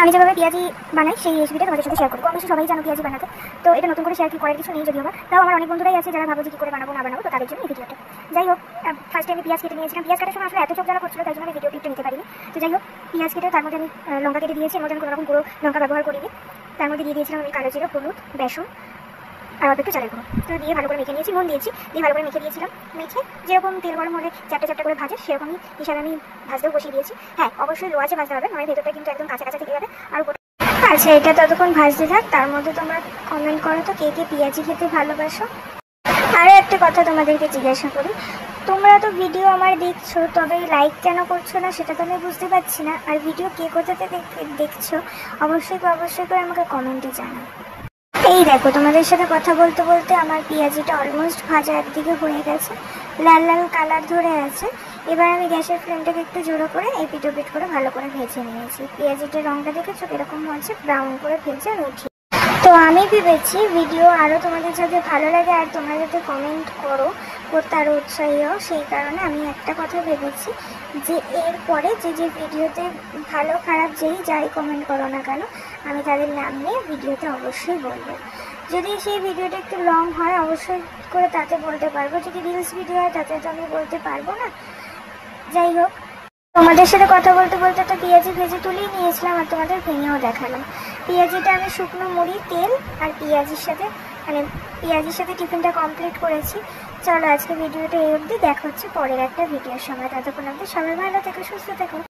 আমি যেভাবে পেঁয়াজি বানাই সেই রেসিপিটা তোমাদের সাথে শেয়ার করবো। অবশ্যই সবাই জানো পেঁয়াজি বানাতে, তো এটা নতুন করে শেয়ার কি করার কিছু নেই যদিও বা, তাও আমার অনেক বন্ধুরাই আছে যারা ভাবো যে কী করে বানাবো না বানাবো, তো তাদের জন্য এই ভিডিওটা। যাই হোক, ফার্স্টে আমি পেঁয়াজ কেটে নিয়েছিলাম। পেঁয়াজ কাটার সময় আসলে এত চোখ জ্বালা করছিল তাই জন্য আমি ভিডিও ক্লিপটা নিতে পারিনি। তো যাই হোক, পেঁয়াজ কেটে তার মধ্যে আমি লঙ্কা কেটে দিয়েছি। এর মধ্যে আমি কোনো রকম গুঁড়ো লঙ্কা ব্যবহার করিনি। তার মধ্যে দিয়ে দিয়েছিলাম আমি কালো জিরা, হলুদ, বেসন আর অল্প একটু চালের গুঁড়ো। তো দিয়ে ভালো করে মেখে নিয়েছি, নুন দিয়েছি, দিয়ে ভালো করে মেখে দিয়েছিলাম। মেখে যেরকম তেল গরম হলে চারটে চারটে করে ভাজে সেরকমই হিসাবে আমি ভাজতেও বসিয়ে দিয়েছি। হ্যাঁ, অবশ্যই লো আঁচে ভাজতে হবে, নয় ভেতরটা কিন্তু একদম কাঁচা কাঁচা থেকে যাবে। আর আচ্ছা, এটা ততক্ষণ ভাজতে থাক। তার মধ্যে তোমরা কমেন্ট করো তো কে কে পেঁয়াজি খেতে ভালোবাসো। আরও একটা কথা তোমাদেরকে জিজ্ঞাসা করি, তোমরা তো ভিডিও আমার দেখছো, তবে লাইক কেন করছো না সেটা তো আমি বুঝতে পারছি না। আর ভিডিও কে কোথাতে দেখছো অবশ্যই করে আমাকে কমেন্টে জানাও। এই দেখো, তোমাদের সাথে কথা বলতে বলতে আমার পেঁয়াজিটা অলমোস্ট ভাজা একদিকে হয়ে গেছে, লাল লাল কালার ধরে আছে। এবার আমি গ্যাসের ফ্লেমটাকে একটু জোরে করে এপিট ওপিট করে ভালো করে ভেজে নিয়েছি। পেঁয়াজিটার রঙটা দেখেছো এরকম হয়েছে, ব্রাউন করে ভেজে আমি উঠি। তো আমি ভেবেছি ভিডিও আরও তোমাদের যাতে ভালো লাগে আর তোমরা যাতে কমেন্ট করতে আরও উৎসাহী হও, সেই কারণে আমি একটা কথা ভেবেছি যে এরপরে যে ভিডিওতে ভালো খারাপ যাই কমেন্ট করো না কেন, আমি তাদের নাম নিয়ে ভিডিওতে অবশ্যই বলবো। যদি সেই ভিডিওটা একটু লং হয় অবশ্যই করে তাতে বলতে পারবো, যদি রিলস ভিডিও হয় তাতে তো আমি বলতে পারবো না। যাই হোক, তোমাদের সাথে কথা বলতে বলতে একটা পেঁয়াজি ভেজে তুলেই নিয়েছিলাম আর তোমাদের ভেঙেও দেখালাম। পেঁয়াজিটা আমি শুকনো মুড়ি, তেল আর পেঁয়াজির সাথে টিফিনটা কমপ্লিট করেছি। চলো আজকে ভিডিওটা এই অবধি, দেখা হচ্ছে পরের একটা ভিডিওর সময়। ততক্ষণ অবধি সবাই ভালো থেকো, সুস্থ থেকো।